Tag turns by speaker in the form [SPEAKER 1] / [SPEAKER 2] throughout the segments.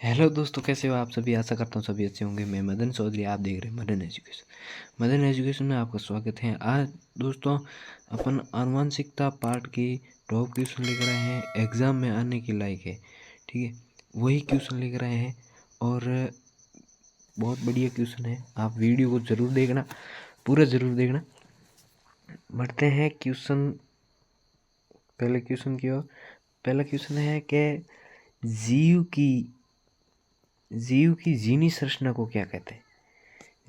[SPEAKER 1] Hello दोस्तों, कैसे हो आप सभी। आशा करता हूँ सभी अच्छे होंगे। मैं मदन चौधरी, आप देख रहे हैं मदन एजुकेशन। मदन एजुकेशन में आपका स्वागत है। आज दोस्तों अपन आनुवंशिकता पार्ट की टॉप क्वेश्चन लेकर आए हैं, एग्ज़ाम में आने के लायक है। ठीक है, वही क्वेश्चन लेकर आए हैं और बहुत बढ़िया क्वेश्चन है। आप वीडियो को ज़रूर देखना, पूरा ज़रूर देखना। बढ़ते हैं क्वेश्चन, पहले क्वेश्चन की ओर। पहला क्वेश्चन है कि जीव की जीनी संरचना को क्या कहते हैं।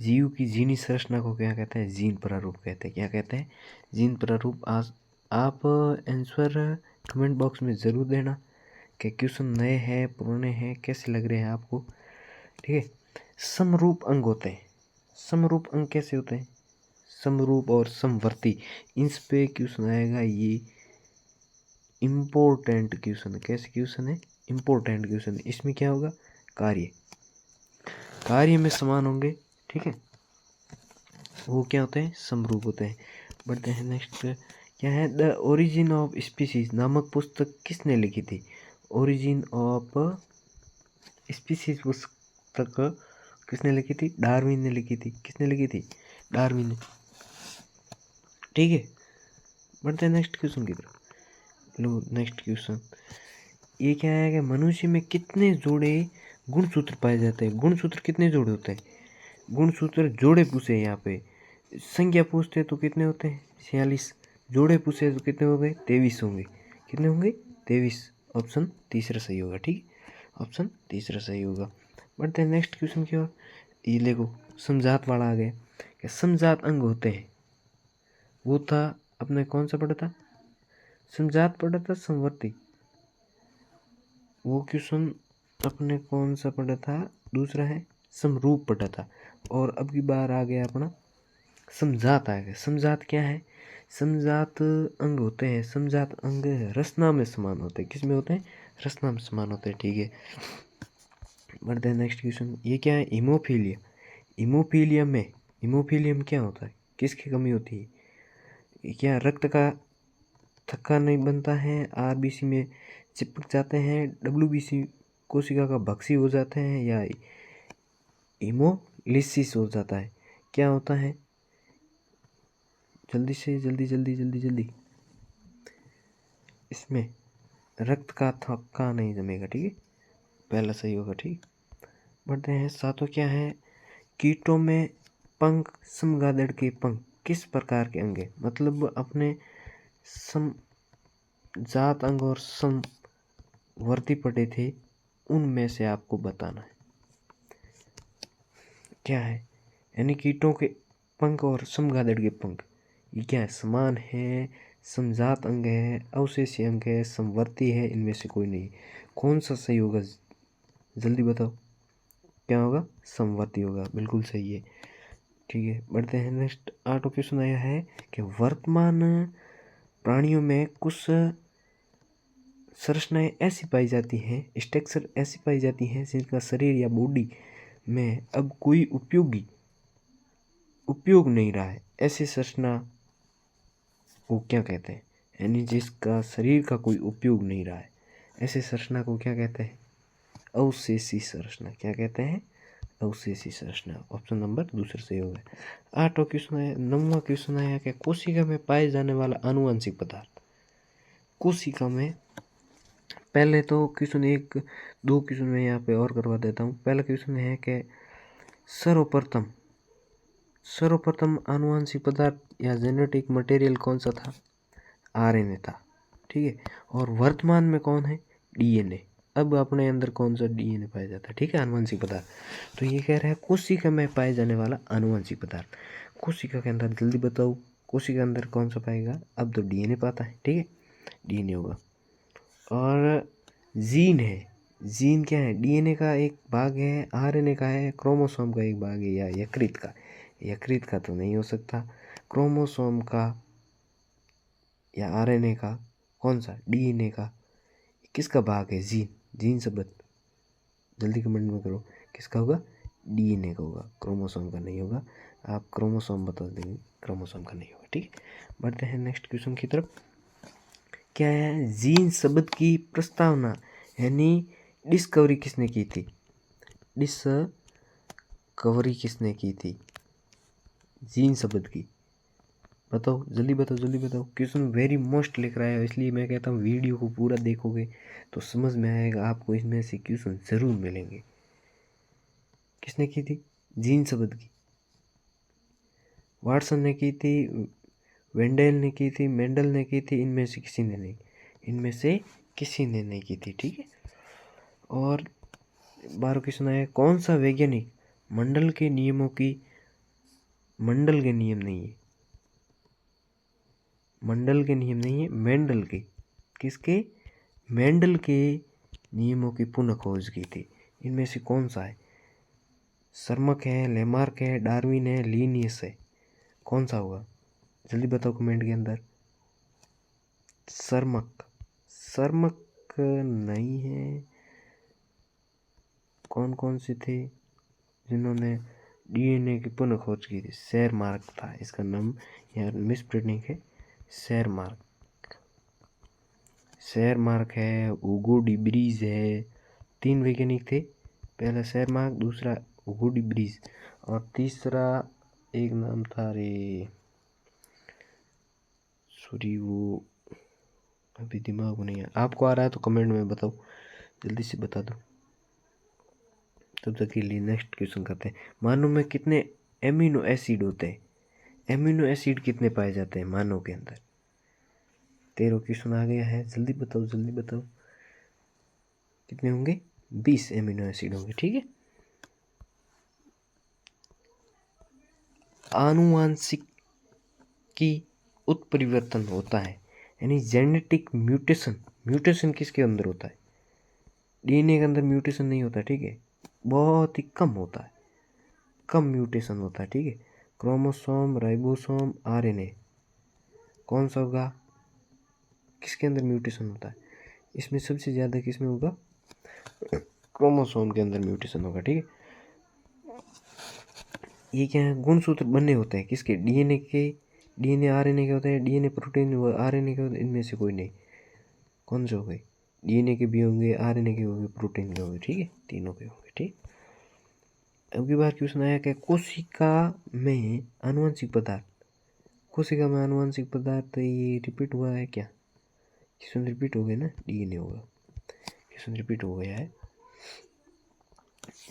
[SPEAKER 1] जीव की जीनी संरचना को क्या कहते हैं? जीन प्रारूप कहते हैं। क्या कहते हैं? जीन प्रारूप। आज आप आंसर कमेंट बॉक्स में ज़रूर देना कि क्वेश्चन नए हैं, पुराने हैं, कैसे लग रहे हैं आपको। ठीक है, समरूप अंग होते हैं। समरूप अंग कैसे होते हैं? समरूप और समवर्ती, इस पे क्वेश्चन आएगा। ये इम्पोर्टेंट क्वेश्चन है। कैसे क्वेश्चन है? Important question. इसमें क्या होगा? कार्य में समान होंगे। ठीक है, वो क्या होते हैं? समरूप होते हैं। बढ़ते हैं नेक्स्ट। क्या है? द ओरिजिन ऑफ स्पीसीज नामक पुस्तक किसने लिखी थी? ओरिजिन ऑफ स्पीसीज पुस्तक किसने लिखी थी? डार्विन ने लिखी थी। किसने लिखी थी? डार्विन ने। ठीक है, बढ़ते हैं नेक्स्ट क्वेश्चन की तरफ। लो नेक्स्ट क्वेश्चन, ये क्या है कि मनुष्य में कितने जोड़े गुणसूत्र पाए जाते हैं? गुणसूत्र कितने जोड़े होते हैं? गुणसूत्र जोड़े पूछे यहाँ पे। संख्या पूछते तो कितने होते हैं? 46। जोड़े पूछे तो कितने हो गए? 23 होंगे। कितने होंगे? 23। ऑप्शन तीसरा सही होगा। ठीक, ऑप्शन तीसरा सही होगा। बढ़ते हैं नेक्स्ट क्वेश्चन की ओर। ये देखो, समजात वाला आ गया कि समजात अंग होते हैं। वो था, अपने कौन सा पढ़ा था? समजात पढ़ा था, समवर्ती। वो क्वेश्चन अपने कौन सा पढ़ा था? दूसरा है समरूप पढ़ा था। और अब की बार आ गया अपना समजात आ गया। समजात क्या है? समजात अंग होते हैं। समजात अंग रचना में समान होते हैं। किस में होते हैं? रचना में समान होते हैं। ठीक है, बढ़ते हैं नेक्स्ट क्वेश्चन। ये क्या है? हीमोफीलिया। हीमोफीलियम क्या होता है? किसकी कमी होती है? ये क्या रक्त का थक्का नहीं बनता है? आरबीसी में चिपक जाते हैं? डब्ल्यूबीसी कोशिका का भक्सी हो जाते हैं? या हीमोलिसिस हो जाता है? क्या होता है? जल्दी से जल्दी। इसमें रक्त का थक्का नहीं जमेगा। ठीक है, पहला सही होगा। ठीक, बढ़ते हैं सातों। क्या है? कीटों में पंख समगादड़ के पंख किस प्रकार के अंग है? मतलब अपने समजात अंग और समवर्ती पढ़े थे, उनमें से आपको बताना है क्या है। यानी कीटों के पंख और समगादड़ के पंख, ये क्या है? समान है, समजात अंग है, अवशेषी अंग है, समवर्ती है। इनमें से कोई नहीं। कौन सा सही होगा? जल्दी बताओ, क्या होगा? समवर्ती होगा, बिल्कुल सही है। ठीक है, बढ़ते हैं नेक्स्ट। आठवां क्वेश्चन आया है कि वर्तमान प्राणियों में कुछ संरचनाएं ऐसी पाई जाती हैं, स्ट्रक्चर ऐसी पाई जाती हैं जिनका शरीर या बॉडी में अब कोई उपयोग नहीं रहा है। ऐसी संरचना को क्या कहते हैं? यानी जिसका शरीर का कोई उपयोग नहीं रहा है, ऐसे संरचना को क्या कहते हैं? अवशेषी संरचना। क्या कहते हैं? अवशेषी संरचना। ऑप्शन नंबर दूसरा सही होगा। आठवां क्वेश्चन है, नौवां क्वेश्चन है कि कोशिका में पाए जाने वाला आनुवंशिक पदार्थ। कोशिका में, पहले तो क्वेश्चन एक दो क्वेश्चन में यहाँ पे और करवा देता हूँ। पहला क्वेश्चन है कि सर्वप्रथम आनुवंशिक पदार्थ या जेनेटिक मटेरियल कौन सा था? आरएनए था। ठीक है, और वर्तमान में कौन है? डीएनए। अब अपने अंदर कौन सा डीएनए पाया जाता है? ठीक है, आनुवंशिक पदार्थ। तो ये कह रहा है कोशिका में पाए जाने वाला आनुवंशिक पदार्थ। कोशिका के अंदर जल्दी बताओ, कोशिका के अंदर कौन सा पाएगा? अब तो डीएनए पाता है। ठीक है, डीएनए होगा। और जीन है। जीन क्या है? डीएनए का एक भाग है, आरएनए का है, क्रोमोसोम का एक भाग है, या यकृत का? यकृत का तो नहीं हो सकता। क्रोमोसोम का या आरएनए का? कौन सा? डीएनए का। किसका भाग है? जीन। जीन शब्द जल्दी कमेंट में करो, किसका होगा? डीएनए का होगा, क्रोमोसोम का नहीं होगा। आप क्रोमोसोम बता देंगे, क्रोमोसोम का नहीं होगा। ठीक, बढ़ते हैं नेक्स्ट क्वेश्चन की तरफ। क्या है? जीन शब्द की प्रस्तावना यानी डिस्कवरी किसने की थी? डिस्कवरी किसने की थी? जीन शब्द की। बताओ जल्दी बताओ जल्दी बताओ। क्वेश्चन वेरी मोस्ट लिख रहा है, इसलिए मैं कहता हूँ वीडियो को पूरा देखोगे तो समझ में आएगा, आपको इसमें से क्वेश्चन जरूर मिलेंगे। किसने की थी? जीन शब्द की। वाटसन ने की थी, वेंडेल ने की थी, मेंडल ने की थी, इनमें से किसी ने नहीं, इनमें से किसी ने नहीं की थी। ठीक है। और 12 क्वेश्चन है, कौन सा वैज्ञानिक मंडल के नियम नहीं है, मंडल के नियम नहीं है, मेंडल के, किसके? मेंडल के नियमों की पुनः खोज की थी। इनमें से कौन सा है? सर्मक है, लेमार्क है, डार्विन है, लीनियस है। कौन सा होगा? जल्दी बताओ कमेंट के अंदर। सर्मक नहीं है। कौन कौन से थे जिन्होंने डीएनए की पुनः खोज की थी? शेरमार्क था इसका नाम, यार मिस प्रिंटिंग है। शेरमार्क है, उगो डिब्रीज है। 3 वैज्ञानिक थे, पहला शेरमार्क, दूसरा उगो डिब्रीज और तीसरा एक नाम था, रे सॉरी वो अभी दिमाग में नहीं है। आपको आ रहा है तो कमेंट में बताओ, जल्दी से बता दो। तब तक के लिए नेक्स्ट क्वेश्चन करते हैं। मानव में कितने एमिनो एसिड होते हैं? एमिनो एसिड कितने पाए जाते हैं मानव के अंदर? 13 क्वेश्चन आ गया है, जल्दी बताओ जल्दी बताओ। कितने होंगे? 20 एमिनो एसिड होंगे। ठीक है। आनुवांशिक की उत्परिवर्तन होता है, यानी जेनेटिक म्यूटेशन किसके अंदर होता है? डीएनए के अंदर म्यूटेशन नहीं होता। ठीक है। बहुत ही कम होता है, कम म्यूटेशन होता है। ठीक है। क्रोमोसोम, राइबोसोम, आरएनए, कौन सा होगा? किसके अंदर म्यूटेशन होता है? इसमें सबसे ज़्यादा किसमें होगा? क्रोमोसोम के अंदर म्यूटेशन होगा। ठीक है। ये क्या है? गुणसूत्र बनने होते हैं किसके? डीएनए के। डीएनए आरएनए के होते हैं, डीएनए प्रोटीन आरएनए के होते हैं, इनमें से कोई नहीं। कौन से हो गए? डीएनए के भी होंगे, आरएनए के होंगे, प्रोटीन के होंगे। ठीक है, तीनों के होंगे। ठीक। अब की बार क्वेश्चन आया कि कोशिका में आनुवंशिक पदार्थ, कोशिका में आनुवंशिक पदार्थ, ये रिपीट हुआ है क्या? क्वेश्चन रिपीट हो गया ना, डीएनए होगा। क्वेश्चन रिपीट हो गया है।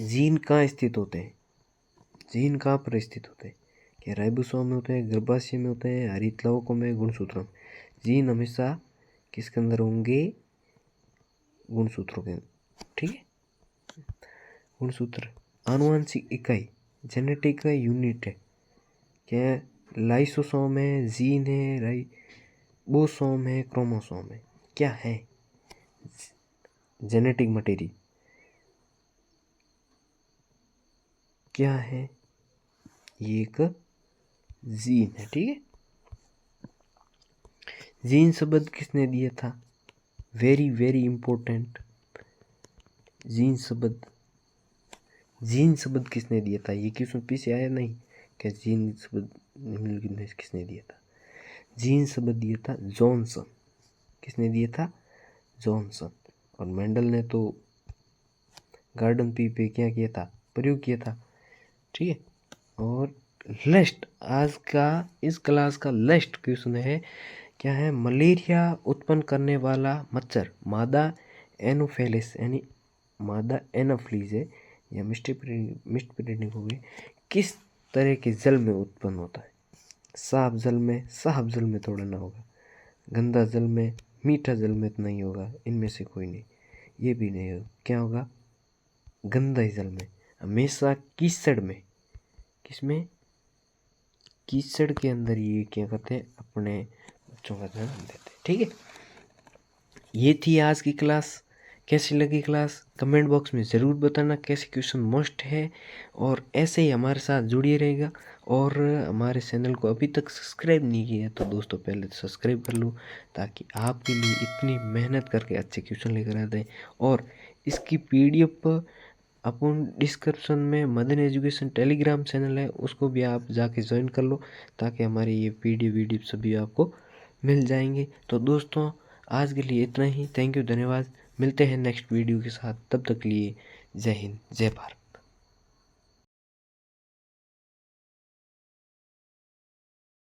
[SPEAKER 1] जीन कहाँ स्थित होते हैं? जीन कहाँ पर स्थित होते हैं? क्या राइबोसोम में होते हैं, गर्भाशय में होते हैं, हरितलवकों में, गुणसूत्रों में? जीन हमेशा किसके अंदर होंगे? गुणसूत्रों के। ठीक है। गुणसूत्र आनुवंशिक इकाई, जेनेटिक यूनिट है। क्या? लाइसोसोम है, जीन है, राइबोसोम है, क्रोमोसोम है। क्या है? जेनेटिक मटेरियल क्या है? ये एक जीन है। ठीक है। जीन शब्द किसने दिया था? Very very important. जीन शब्द किसने दिया था? ये क्वेश्चन पीछे आया नहीं क्या? जीन शब्द किसने दिया था? जीन शब्द दिया था जॉनसन। किसने दिया था? जॉनसन। और मेंडल ने तो गार्डन पी पे क्या किया था? प्रयोग किया था। ठीक है। और लास्ट आज का इस क्लास का लास्ट क्वेश्चन है, क्या है? मलेरिया उत्पन्न करने वाला मच्छर मादा एनोफेलिस, यानी मादा एनाफ्लीज है या मिस्टप्रिंटिंग हो गई, किस तरह के जल में उत्पन्न होता है? साफ जल में थोड़ा ना होगा, गंदा जल में, मीठा जल में तो नहीं होगा, इनमें से कोई नहीं। ये भी नहीं होगा। क्या होगा? गंदा जल में, हमेशा कीचड़ में। किसमें? कीचड़ के अंदर ये क्या करते हैं? अपने बच्चों का जन्म देते हैं। ठीक है। ये थी आज की क्लास। कैसी लगी क्लास? कमेंट बॉक्स में ज़रूर बताना कैसे क्वेश्चन मोस्ट है, और ऐसे ही हमारे साथ जुड़िए रहेगा। और हमारे चैनल को अभी तक सब्सक्राइब नहीं किया है तो दोस्तों पहले तो सब्सक्राइब कर लो, ताकि आपके लिए इतनी मेहनत करके अच्छे क्वेश्चन लेकर आते हैं। और इसकी PDF अपन डिस्क्रिप्शन में मदन एजुकेशन टेलीग्राम चैनल है, उसको भी आप जाके ज्वाइन कर लो, ताकि हमारी ये PDF सभी आपको मिल जाएंगे। तो दोस्तों आज के लिए इतना ही। थैंक यू, धन्यवाद। मिलते हैं नेक्स्ट वीडियो के साथ, तब तक के लिए जय हिंद जय भारत।